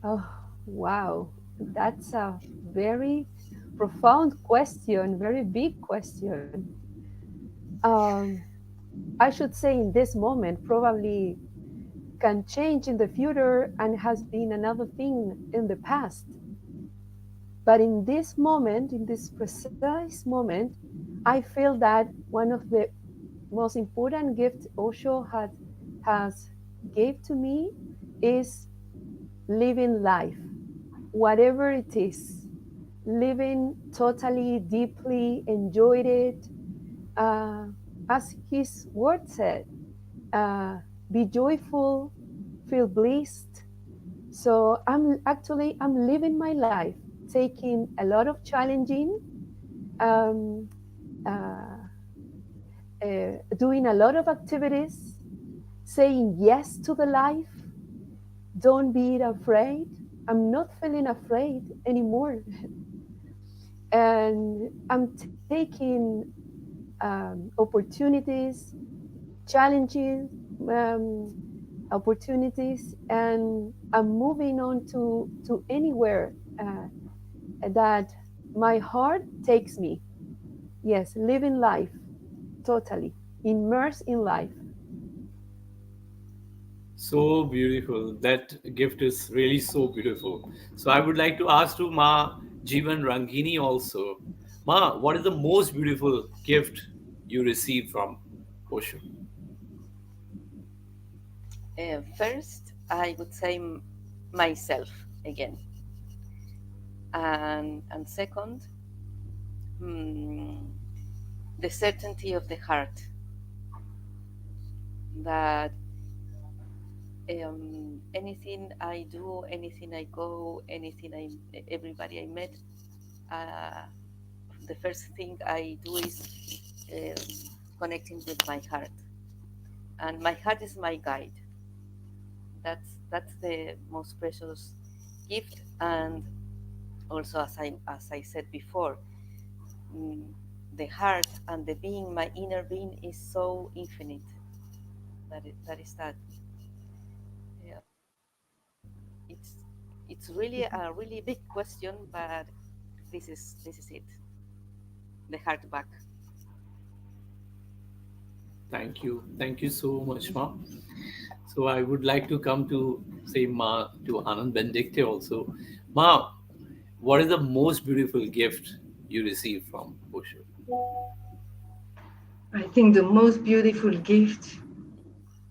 Oh, wow. That's a very profound question, very big question. Um, I should say in this moment, probably can change in the future and has been another thing in the past. But in this moment, in this precise moment, I feel that one of the most important gifts Osho has gave to me is living life, whatever it is, living totally, deeply, enjoyed it. Uh, as his word said, uh, be joyful, feel blessed. So I'm living my life, taking a lot of challenging, um, uh, doing a lot of activities, saying yes to the life. Don't be afraid. I'm not feeling afraid anymore. And I'm taking opportunities, challenging um, opportunities, and I'm moving on to anywhere that my heart takes me. Yes, living life totally, immersed in life. So beautiful. That gift is really so beautiful. So I would like to ask to Ma Jivan Rangini also. Ma, what is the most beautiful gift you received from Osho? First, I would say myself again, and second, mm, the certainty of the heart that anything I do, anything I go, everybody I met, uh, the first thing I do is connecting with my heart, and my heart is my guide. That's the most precious gift, and also as I said before, mm, the heart and the being, my inner being, is so infinite. That is that. It's it's really a really big question, but this is it. The heart back. Thank you. Thank you so much, Ma. So I would like to come to say Ma to Anand Benedicte also. Ma, what is the most beautiful gift you received from Osho? I think the most beautiful gift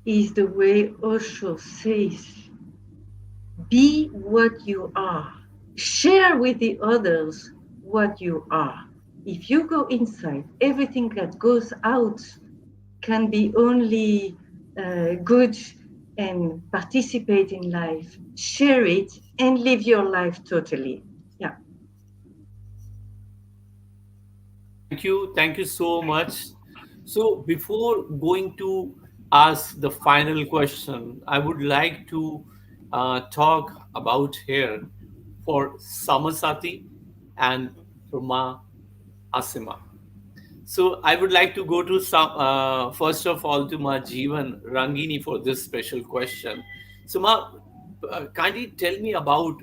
is the way Osho says, be what you are. Share with the others what you are. If you go inside, everything that goes out can be only good and participate in life. Share it and live your life totally. Yeah. Thank you. Thank you so much. So, before going to ask the final question, I would like to talk about here for Samasati and for Ma Asima. So, I would like to go to some, first of all, to Ma Jeevan Rangini for this special question. So, Ma, kindly tell me about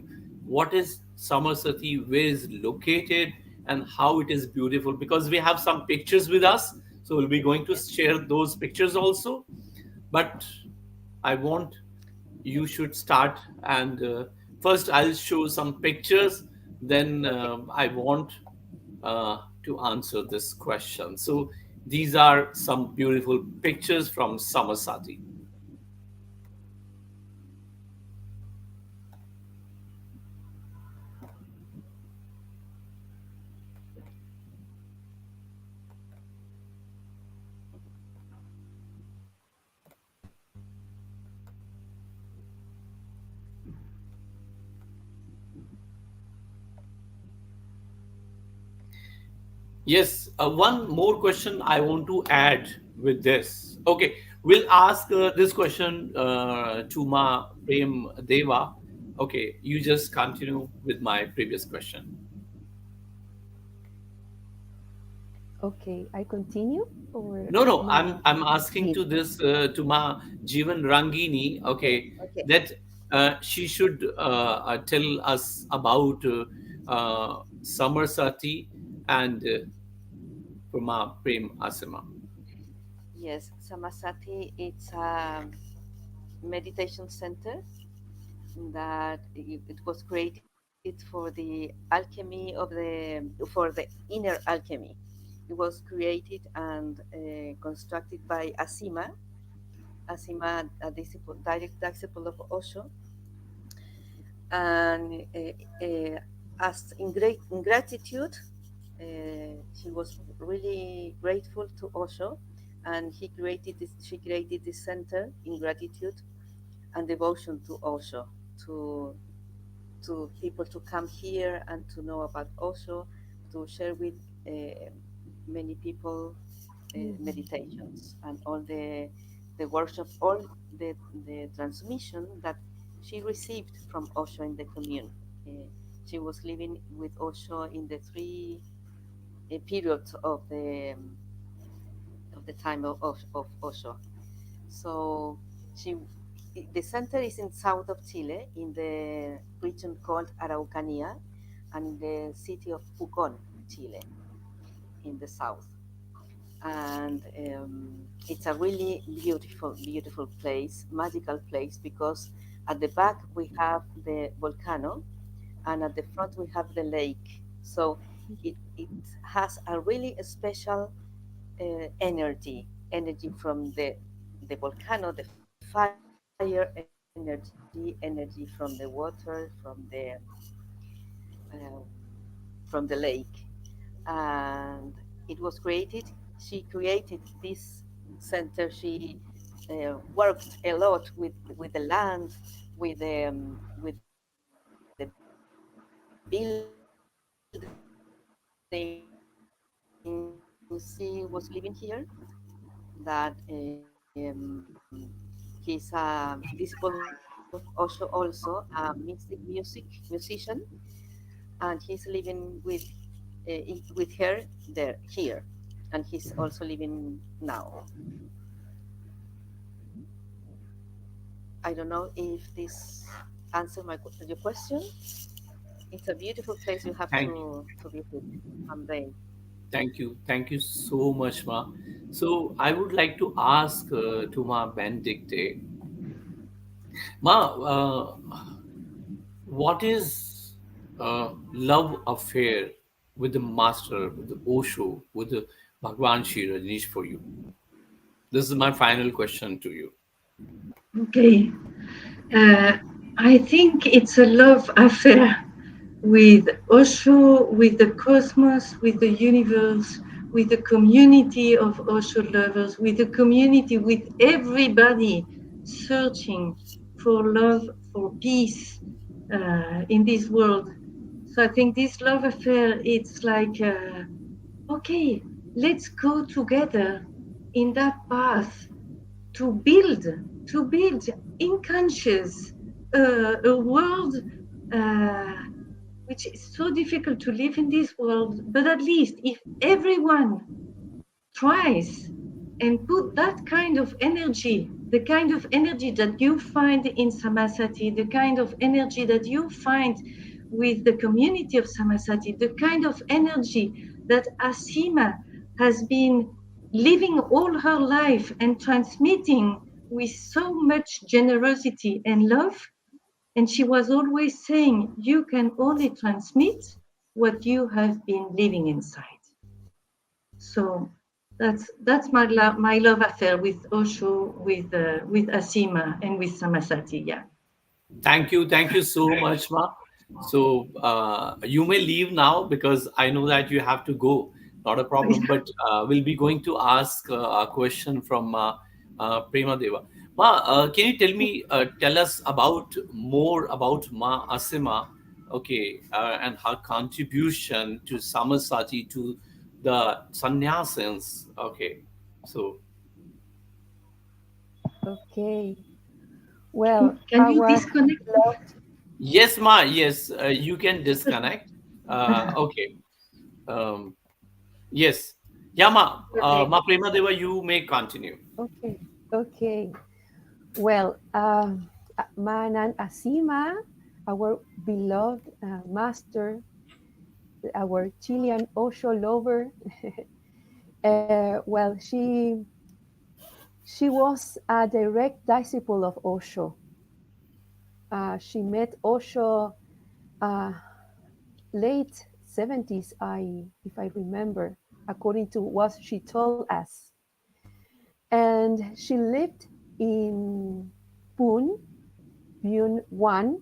what is Samasati, where is located, and how it is beautiful. Because we have some pictures with us, so we'll be going to share those pictures also. But I want you should start, and first I'll show some pictures. Then Okay. I want to answer this question. So these are some beautiful pictures from Samasati. Yes, one more question I want to add with this. Okay, we'll ask this question to Ma Prem Deva. Okay, you just continue with my previous question. Okay, I continue or No, no, Ma I'm asking did. to this to Ma Jivan Rangini. Okay, Okay. that she should tell us about Samarsati and for Ma Prem Asima. Yes, Samasati. It's a meditation center that it was created for the alchemy of for the inner alchemy. It was created and constructed by Asima, a disciple, direct disciple of Osho, And as in gratitude, she was really grateful to Osho, and she created this center in gratitude and devotion to Osho, to people to come here and to know about Osho, to share with uh, many people meditations and all the workshop, all the transmission that she received from Osho in the commune. Uh, she was living with Osho in the three periods of the time of Osho. So she, the center is in south of Chile, in the region called Araucanía, and in the city of Pucón, Chile, in the south. And it's a really beautiful place, magical place, because at the back we have the volcano, and at the front we have the lake. So it has a really special energy from the volcano, the fire energy from the water, uh, from the lake. And it was created, she created this center. She worked a lot with the land, with the buildings. She was living here, that he's a disciple of Osho, also a musician, and he's living with her there here, and he's also living now. I don't know if this answer your question. It's a beautiful place. You have Thank you. to visit someday. Thank you. Thank you so much, Ma. So I would like to ask to Ma Benedicte. Ma, what is love affair with the master, with the Osho, with the Bhagwan Shree Rajneesh for you? This is my final question to you. Okay. Uh, I think it's a love affair with Osho, with the cosmos, with the universe, with the community of Osho lovers, with the community, with everybody searching for love, for peace in this world. So I think this love affair, it's like, okay, let's go together in that path to build, to build in conscious a world uh, which is so difficult to live in this world. But at least if everyone tries and put that kind of energy, the kind of energy that you find in Samasati, the kind of energy that you find with the community of Samasati, the kind of energy that Asima has been living all her life and transmitting with so much generosity and love. And she was always saying, you can only transmit what you have been living inside. So that's my love affair with Osho, with Asima, and with Samasati. Yeah. Thank you so much, Ma. So you may leave now because I know that you have to go. Not a problem, but we'll be going to ask a question from Prema Deva. Ma, can you tell us about more about Ma Asima, okay, and her contribution to Samasati, to the sannyasins, okay? So Okay. Well, Can you our disconnect? yes, Ma, yes, you can disconnect. Okay. Um, yes. Yeah, Ma Prema Deva, you may continue. okay, okay. Well, Manan Asima, our beloved master, our Chilean Osho lover. Well, she was a direct disciple of Osho. She met Osho uh, late 70s, if I remember, according to what she told us. And she lived in Pune, Pune 1,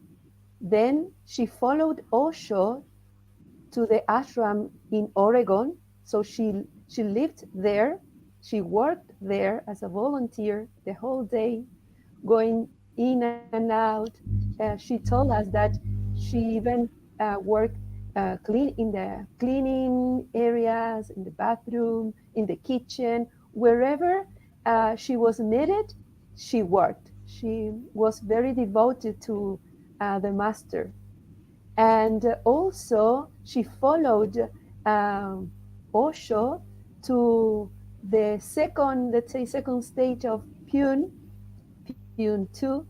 Then she followed Osho to the ashram in Oregon. So she lived there. She worked there as a volunteer the whole day, going in and out. She told us that she even worked in the cleaning areas, in the bathroom, in the kitchen, wherever she was needed. She worked. She was very devoted to the master, and also she followed um, Osho to the second, let's say, second stage of Pune 2,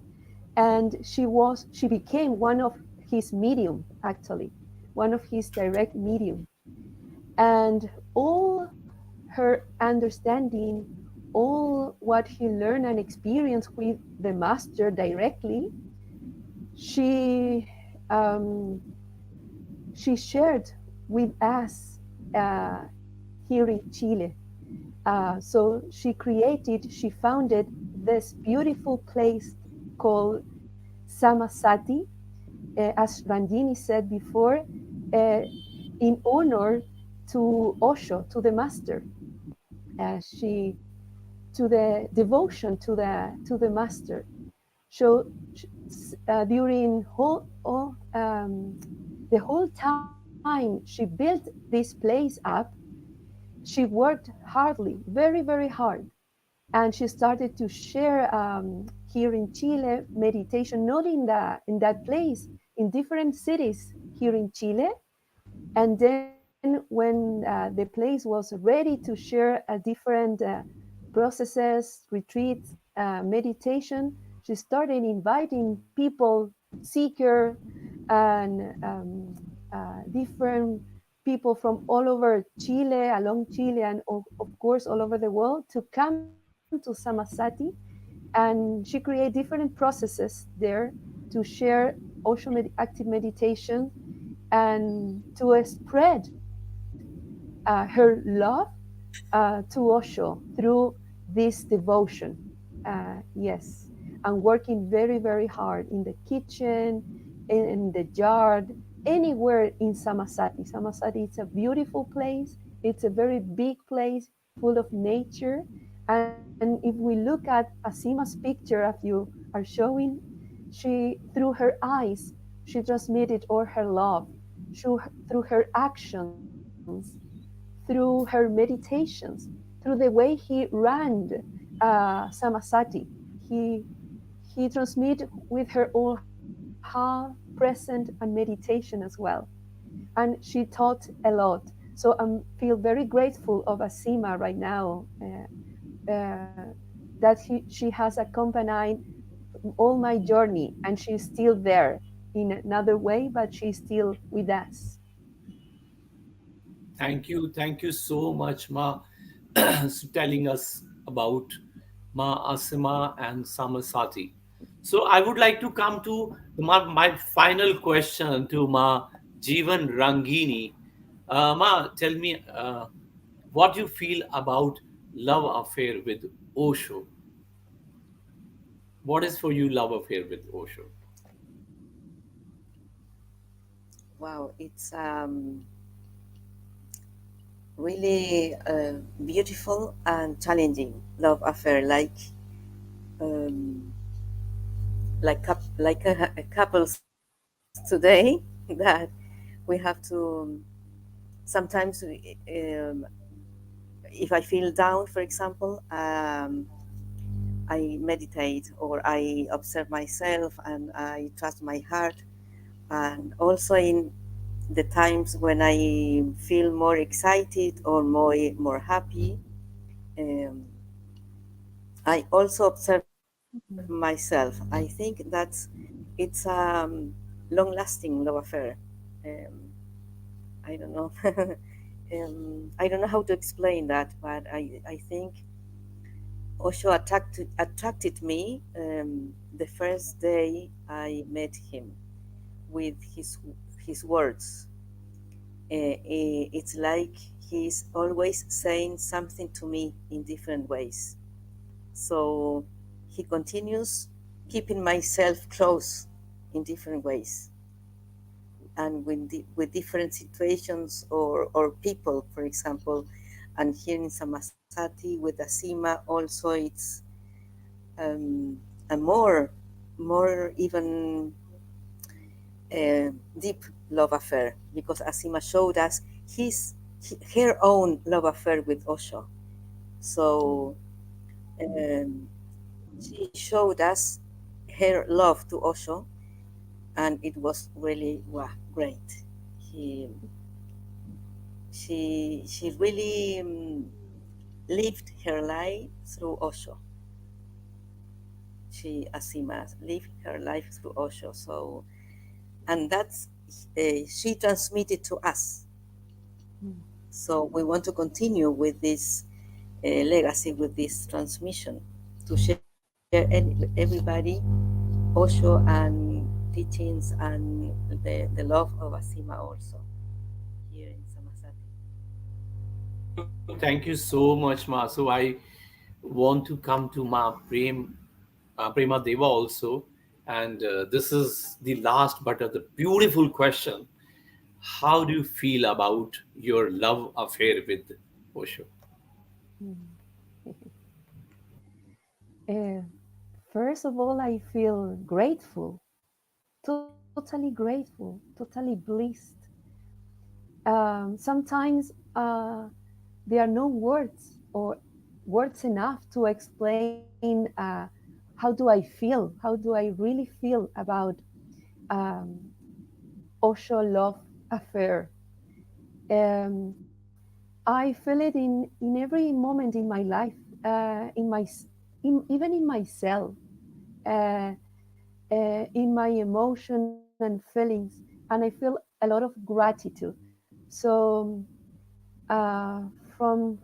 and she became one of his medium, actually, one of his direct medium, and all her understanding, all what he learned and experienced with the master directly, she um, she shared with us here in Chile. She founded this beautiful place called Samasati, as Randini said before, uh, in honor to Osho, to the master. She to the devotion to the master. So during the whole time she built this place up, she worked hardly, very, very hard. And she started to share here in Chile meditation, not in that place, in different cities here in Chile. And then when the place was ready to share different processes, retreats, meditation, she started inviting people, seeker, and different people from all over Chile, along Chile, and of course all over the world to come to Samasati. And she created different processes there to share active meditation and to spread her love to Osho through this devotion. Yes, and working very, very hard in the kitchen, in the yard, anywhere in Samasati. Samasati is a beautiful place. It's a very big place full of nature. And if we look at Asima's picture, as you are showing, through her eyes, she transmitted all her love through her actions, through her meditations, through the way he ran Samasati. He he transmitted with her all heart, present, and meditation as well. And she taught a lot. So I feel very grateful of Asima right now, that she has accompanied all my journey, and she's still there in another way, but she's still with us. Thank you so much, Ma, telling us about Ma Asima and Samasati. So I would like to come to my final question to Ma Jeevan Rangini. Ma, tell me what you feel about love affair with Osho. What is for you love affair with Osho? Wow, it's really beautiful and challenging love affair, um, like a couples today that we have to sometimes if I feel down, for example, I meditate or I observe myself and I trust my heart. And also in the times when I feel more excited or more happy, um, I also observe myself. I think it's long-lasting love affair. Um, I don't know. I don't know how to explain that, but I think Osho attracted me the first day I met him with his words. It's like he's always saying something to me in different ways. So he continues keeping myself close in different ways. and with different situations or people, for example. And here in Samasati with Asima, also it's um, a more even deep love affair, because Asima showed us her own love affair with Osho. So um, she showed us her love to Osho, and it was really wow, great. He, she really lived her life through Osho. Asima lived her life through Osho. So, and that's she transmitted to us. Mm. So we want to continue with this legacy, with this transmission, to share everybody Osho and teachings and the love of Asima also here in Samasati. Thank you so much, Ma. So I want to come to Prema Deva also, and this is the last but the beautiful question. How do you feel about your love affair with Osho? Mm. Uh, First of all, I feel grateful, totally grateful, totally blessed. Sometimes there are no words or words enough to explain how do I feel, how do I really feel about um, Osho love affair. Um, I feel it in every moment in my life, in even in myself, uh, in my emotion and feelings, and I feel a lot of gratitude. So from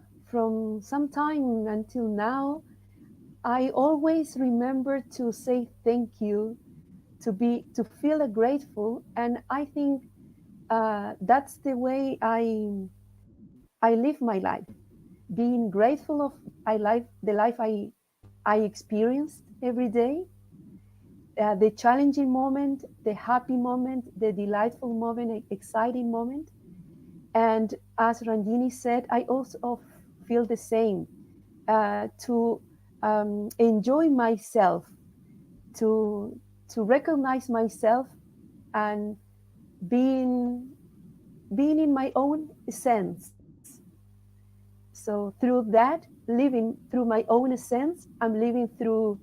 some time until now, I always remember to say thank you, to feel grateful, and I think that's the way I live my life, being grateful of the life I experienced every day, the challenging moment, the happy moment, the delightful moment, exciting moment. And as Ranjini said, I also feel the same, to enjoy myself, to recognize myself, and being in my own sense. So through that, living through my own sense, I'm living through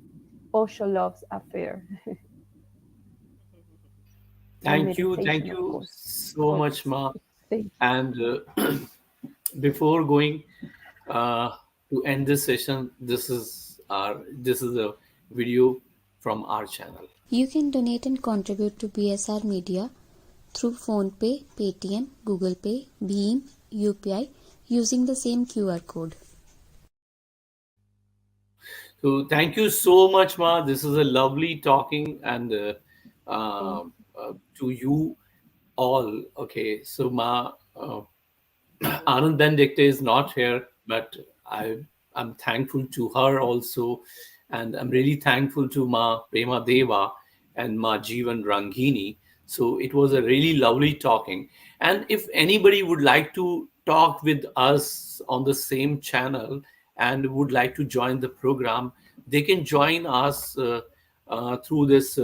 Osho love's affair and Thank meditation, of you course. so much, Always. Ma. Thank And before going uh, to end this session, this is a video from our channel. You can donate and contribute to BSR Media through PhonePe, Paytm, Google Pay, Bheem, UPI using the same QR code. So thank you so much, Ma. This is a lovely talking and you. uh, to you all. Okay, so Ma, Anand Bendikte is not here, but I'm thankful to her also, and I'm really thankful to Ma Prema Deva and Ma Jeevan Rangini. So it was a really lovely talking. And if anybody would like to talk with us on the same channel and would like to join the program, they can join us through this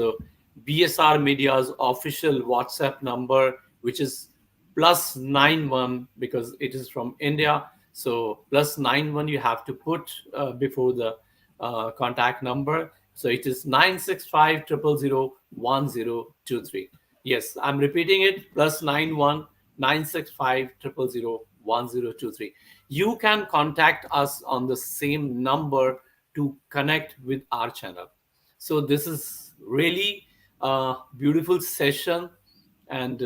BSR Media's official WhatsApp number, which is +91 because it is from India. So +91 you have to put before the contact number. So it is 965 000 1023. Yes, I'm repeating it, +91 965 000 1023. You can contact us on the same number to connect with our channel. So this is really a beautiful session, and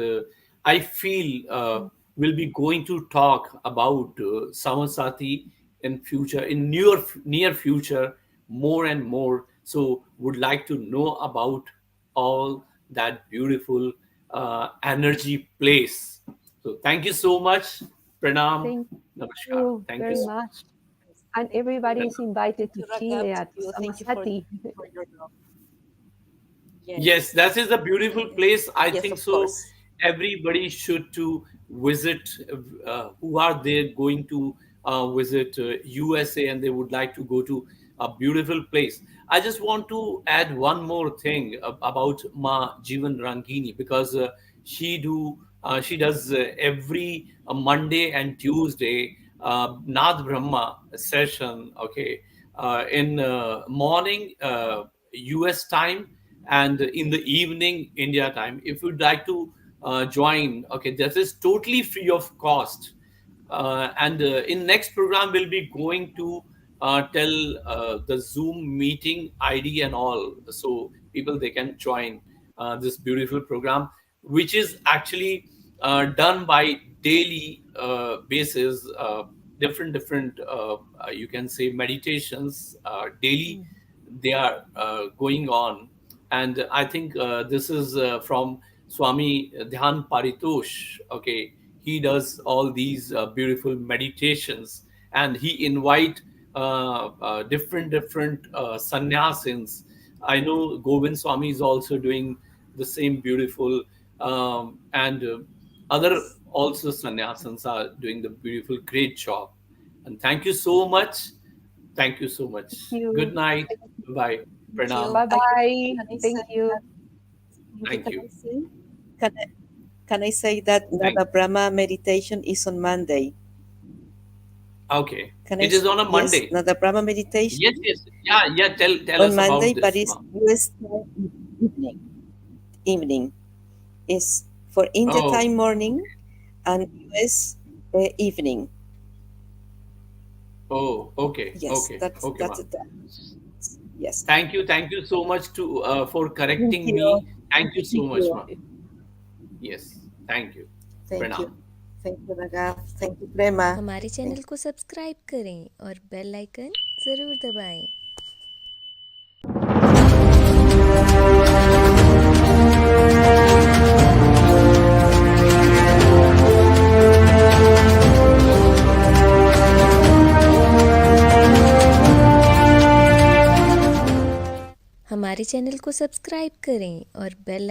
I feel we'll be going to talk about Samasati in future, in near future, more and more. So would like to know about all that beautiful energy place. So thank you so much. Pranam. Thank Namaskar. you Thank you very so much. And Thank everybody you. is invited Thank to you, Chile, Raghav. at To you. Thank you Samasati. for your love. Yes, Yes. that is a beautiful place. I Yes, think of so. course. everybody should to visit, who are there going to visit USA and they would like to go to a beautiful place. I just want to add one more thing about Ma Jivan Rangini, because she does every Monday and Tuesday Nath Brahma session, okay, in morning US time, and in the evening India time. If you'd like to join, okay, this is totally free of cost. And in next program we'll be going to tell the Zoom meeting ID and all, so people they can join this beautiful program, which is actually done by daily basis, different you can say meditations daily they are going on. And I think this is from Swami Dhyan Paritosh, okay. He does all these beautiful meditations, and he invite different sannyasins. I know Govind Swami is also doing the same beautiful, and other also sannyasins are doing the beautiful, great job. And thank you so much. Thank you so much. you. Good night. Bye. Pranam. Bye bye. Can I Thank say you. Thank Can you. I say? Can I say that Thank Nada Brahma meditation is on Monday? Okay. Can It I is on a Yes, Monday. Nada Brahma meditation Yes. Yeah. Tell on us Monday, about but this, it's Ma. US time evening. Evening is for India Oh, time morning and US evening. oh, okay, Yes, okay, Ma. that. Yes. Thank you so much to for Thank correcting you. me. Thank you so Thank much, you. Ma. Yes, thank you. Thank you. Pranam. Thank you, Raghav. Thank you, Prema. हमारे channel को subscribe करें और bell icon ज़रूर दबाएं। हमारे channel को subscribe करें और बेल